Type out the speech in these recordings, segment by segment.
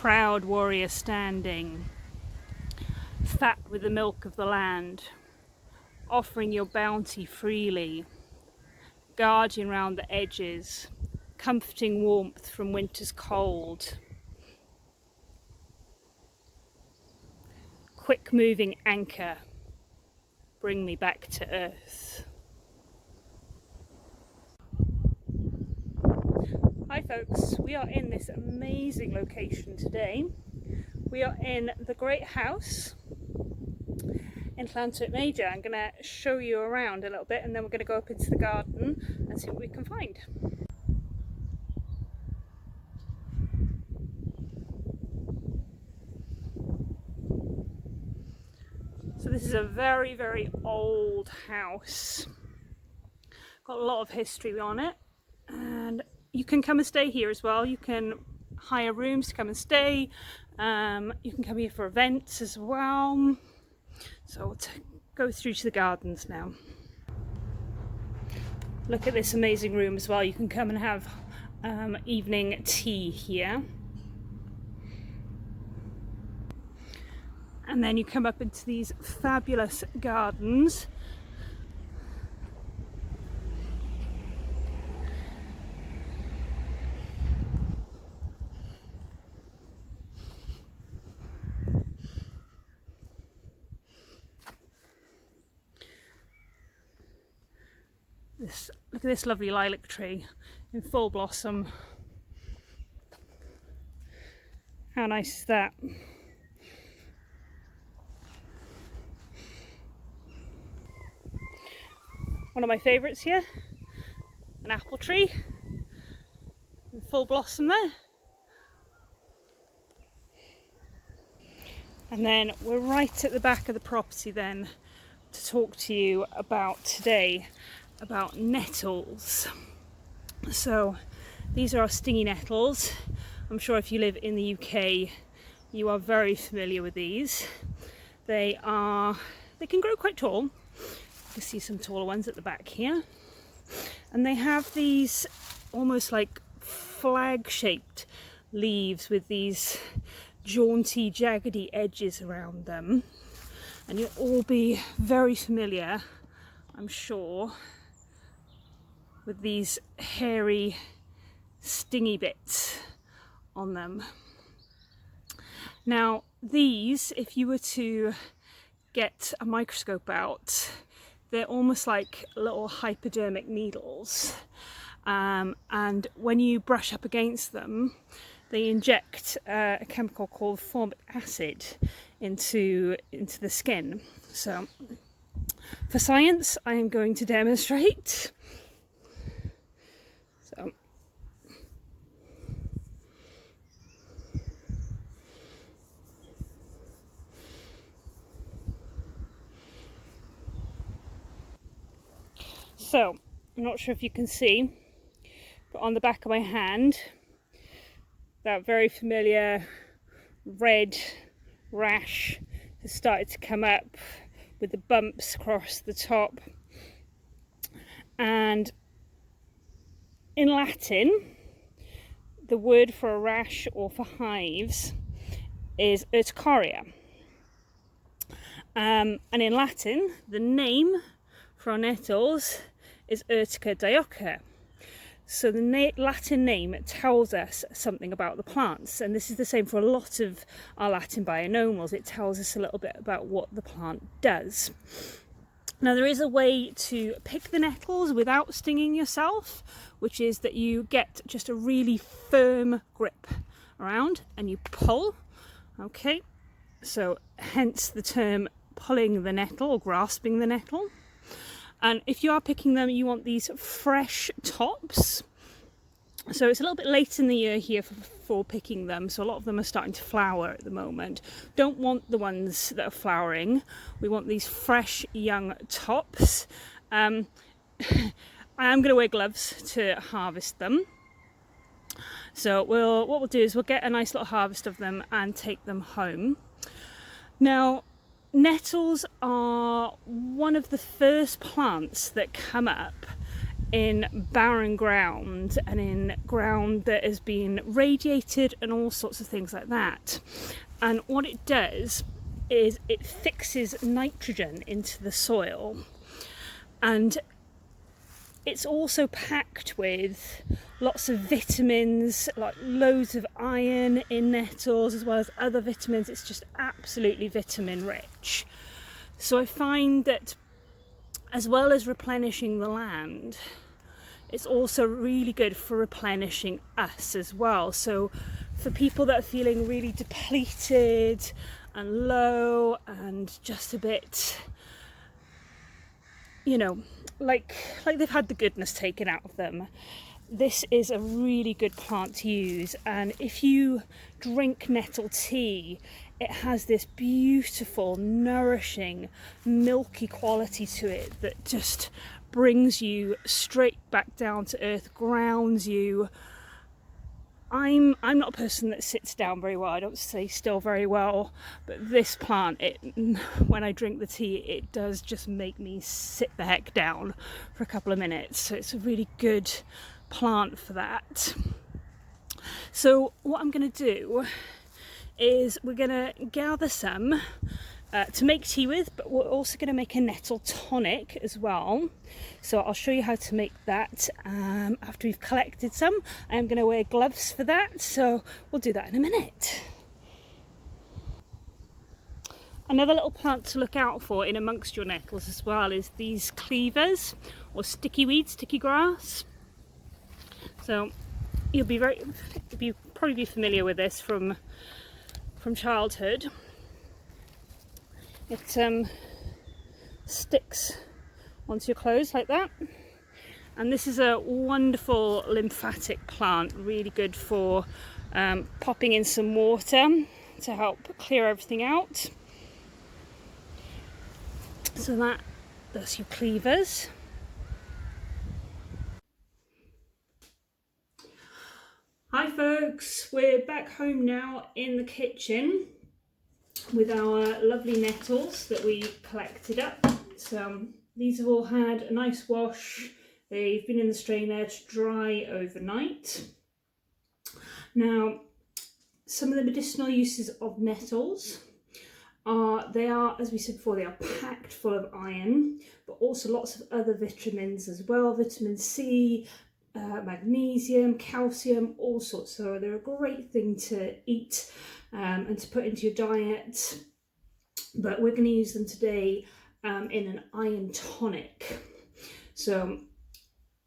proud warrior standing, fat with the milk of the land, offering your bounty freely, guardian round the edges, comforting warmth from winter's cold. Quick moving anchor, bring me back to earth. Hi folks, we are in this amazing location today. We are in the Great House in Llantyrt Major. I'm going to show you around a little bit and then we're going to go up into the garden and see what we can find. So this is a very, very old house. Got a lot of history on it, and you can come and stay here as well. You can hire rooms to come and stay. You can come here for events as well. So we'll go through to the gardens now. Look at this amazing room as well. You can come and have evening tea here. And then you come up into these fabulous gardens. Look at this lovely lilac tree in full blossom. How nice is that? One of my favourites here, an apple tree in full blossom there. And then we're right at the back of the property then to talk to you about today, about nettles. So these are our stingy nettles. I'm sure if you live in the UK you are very familiar with these. They can grow quite tall. You can see some taller ones at the back here, and they have these almost like flag shaped leaves with these jaunty jaggedy edges around them, and you'll all be very familiar, I'm sure, with these hairy stingy bits on them. Now these, if you were to get a microscope out, they're almost like little hypodermic needles, and when you brush up against them they inject a chemical called formic acid into the skin. So for science I am going to demonstrate. So I'm not sure if you can see, but on the back of my hand, that very familiar red rash has started to come up with the bumps across the top. And in Latin, the word for a rash or for hives is urticaria. And in Latin, the name for our nettles is Urtica dioica. So the Latin name tells us something about the plants, and this is the same for a lot of our Latin bionomals. It tells us a little bit about what the plant does. Now there is a way to pick the nettles without stinging yourself, which is that you get just a really firm grip around and you pull. Okay, so hence the term pulling the nettle or grasping the nettle. And if you are picking them, you want these fresh tops. So it's a little bit late in the year here for picking them, so a lot of them are starting to flower at the moment. Don't want the ones that are flowering. We want these fresh young tops. I am going to wear gloves to harvest them. So what we'll do is we'll get a nice little harvest of them and take them home. Now, nettles are one of the first plants that come up in barren ground and in ground that has been radiated and all sorts of things like that. And what it does is it fixes nitrogen into the soil, and it's also packed with lots of vitamins, like loads of iron in nettles, as well as other vitamins. It's just absolutely vitamin rich. So I find that as well as replenishing the land, it's also really good for replenishing us as well. So for people that are feeling really depleted and low and just a bit, you know, like they've had the goodness taken out of them, this is a really good plant to use. And if you drink nettle tea, it has this beautiful, nourishing, milky quality to it that just brings you straight back down to earth, grounds you. I'm not a person that sits down very well. I don't stay still very well, but this plant, when I drink the tea, it does just make me sit the heck down for a couple of minutes. So it's a really good plant for that. So what I'm going to do is we're going to gather some to make tea with, but we're also going to make a nettle tonic as well. So I'll show you how to make that after we've collected some. I'm going to wear gloves for that, so we'll do that in a minute. Another little plant to look out for in amongst your nettles as well is these cleavers, or sticky weed, sticky grass. So you'll probably be familiar with this from childhood. It sticks onto your clothes like that, and this is a wonderful lymphatic plant, really good for popping in some water to help clear everything out. So that's your cleavers. Hi folks, we're back home now in the kitchen with our lovely nettles that we collected up. So these have all had a nice wash. They've been in the strainer to dry overnight. Now, some of the medicinal uses of nettles they are, as we said before, they are packed full of iron, but also lots of other vitamins as well. Vitamin C, magnesium, calcium, all sorts. So they're a great thing to eat and to put into your diet. But we're going to use them today in an iron tonic. So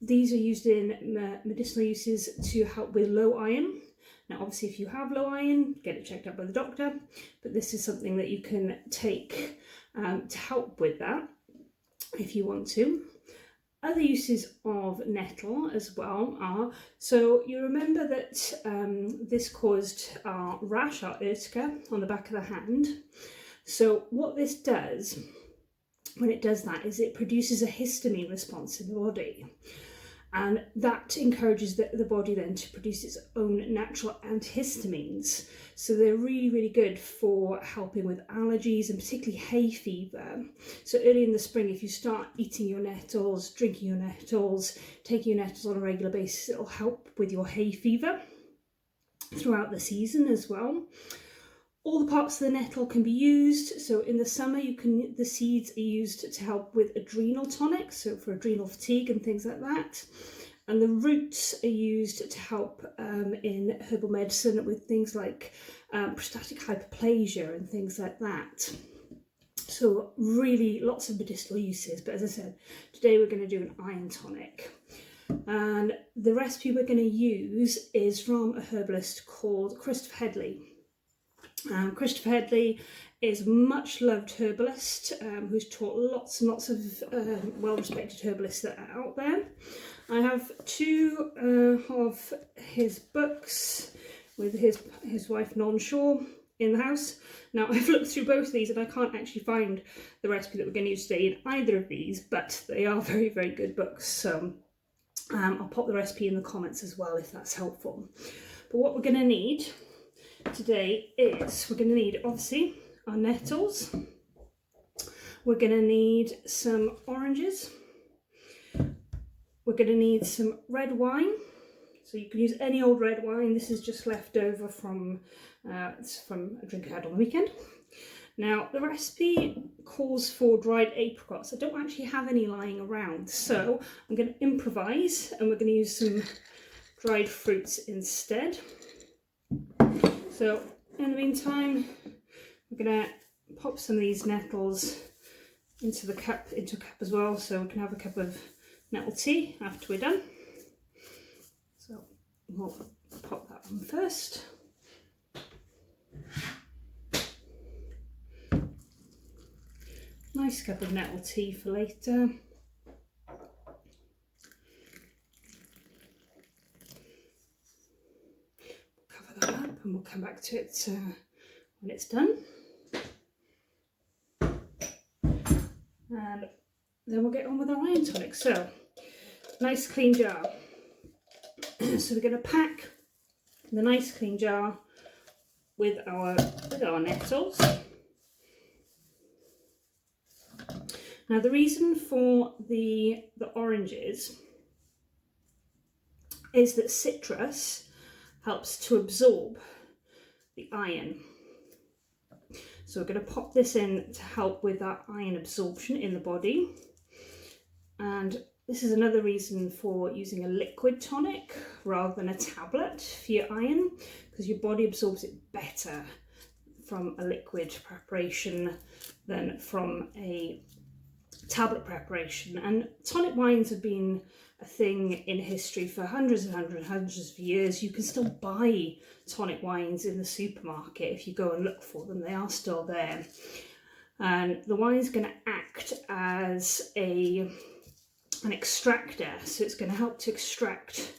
these are used in medicinal uses to help with low iron. Now, obviously, if you have low iron, get it checked out by the doctor. But this is something that you can take to help with that if you want to. Other uses of nettle as well are, so you remember that this caused our rash, our urtica, on the back of the hand. So what this does, when it does that, is it produces a histamine response in the body. And that encourages the body then to produce its own natural antihistamines. So they're really, really good for helping with allergies and particularly hay fever. So early in the spring, if you start eating your nettles, drinking your nettles, taking your nettles on a regular basis, it'll help with your hay fever throughout the season as well. All the parts of the nettle can be used. So in the summer, the seeds are used to help with adrenal tonics, so for adrenal fatigue and things like that. And the roots are used to help in herbal medicine with things like prostatic hyperplasia and things like that. So really lots of medicinal uses. But as I said, today we're going to do an iron tonic. And the recipe we're going to use is from a herbalist called Christopher Hedley. Christopher Hedley is a much loved herbalist who's taught lots and lots of well-respected herbalists that are out there. I have two of his books with his wife Non Shaw in the house. Now, I've looked through both of these and I can't actually find the recipe that we're going to use today in either of these, but they are very, very good books. So I'll pop the recipe in the comments as well if that's helpful. But what we're going to need today is, we're going to need obviously our nettles, we're going to need some oranges, We're going to need some red wine. So you can use any old red wine. This is just left over from a drink I had on the weekend. Now the recipe calls for dried apricots. I don't actually have any lying around, so I'm going to improvise and we're going to use some dried fruits instead. So in the meantime, we're going to pop some of these nettles into a cup as well, so we can have a cup of nettle tea after we're done. So we'll pop that on first. Nice cup of nettle tea for later. Cover that up and we'll come back to it when it's done. And then we'll get on with our iron tonic. So, nice clean jar. So we're going to pack the nice clean jar with our nettles. Now the reason for the oranges is that citrus helps to absorb the iron. So we're going to pop this in to help with that iron absorption in the body. And this is another reason for using a liquid tonic rather than a tablet for your iron, because your body absorbs it better from a liquid preparation than from a tablet preparation. And tonic wines have been a thing in history for hundreds of years. You can still buy tonic wines in the supermarket if you go and look for them. They are still there, and the wine's going to act as an extractor, so it's going to help to extract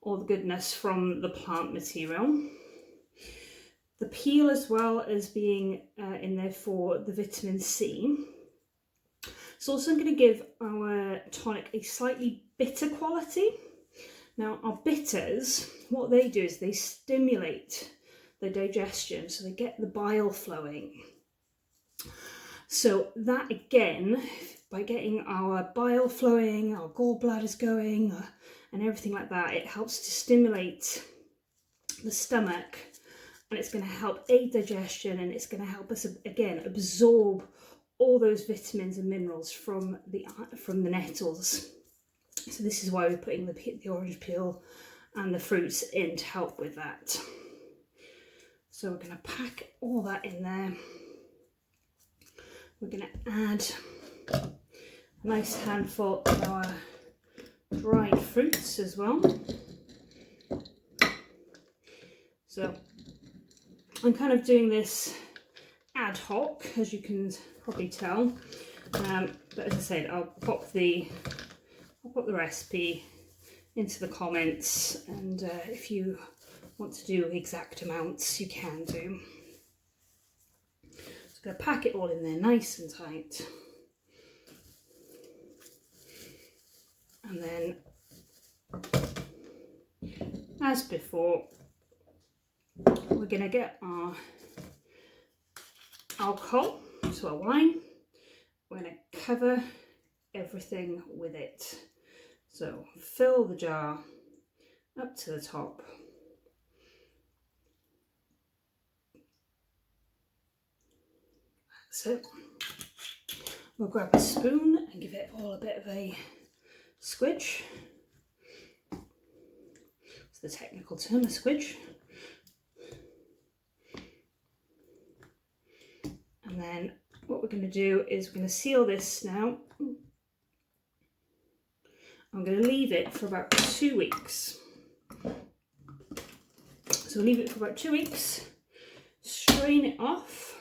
all the goodness from the plant material. The peel as well as being in there for the vitamin C. It's also going to give our tonic a slightly bitter quality. Now our bitters, what they do is they stimulate the digestion, so they get the bile flowing. So that again, by getting our bile flowing, our gallbladders going and everything like that, it helps to stimulate the stomach, and it's going to help aid digestion, and it's going to help us again absorb all those vitamins and minerals from the nettles. So this is why we're putting the orange peel and the fruits in to help with that. So we're going to pack all that in there. We're going to add a nice handful of our dried fruits as well. So I'm kind of doing this ad hoc, as you can probably tell, but as I said, I'll pop the recipe into the comments, and if you want to do exact amounts you can do. So I'm going to pack it all in there nice and tight, and then as before we're going to get our alcohol, so our wine. We're going to cover everything with it. So fill the jar up to the top. That's it. We'll grab a spoon and give it all a bit of a squidge. It's the technical term, a squidge. And then what we're going to do is we're going to seal this now. I'm going to leave it for about 2 weeks. So we'll leave it for about 2 weeks, strain it off,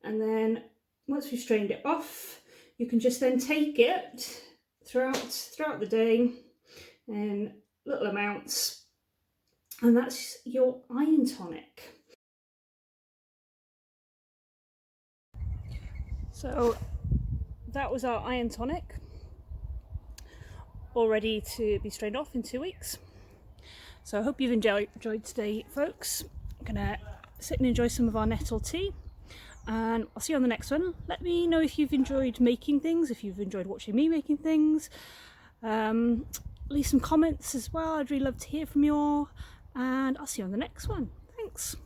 and then once we've strained it off, you can just then take it throughout the day in little amounts, and that's your iron tonic. So that was our iron tonic, all ready to be strained off in 2 weeks. So I hope you've enjoyed today, folks. I'm gonna sit and enjoy some of our nettle tea, and I'll see you on the next one. Let me know if you've enjoyed making things, if you've enjoyed watching me making things. leave some comments as well. I'd really love to hear from you all, and I'll see you on the next one. Thanks.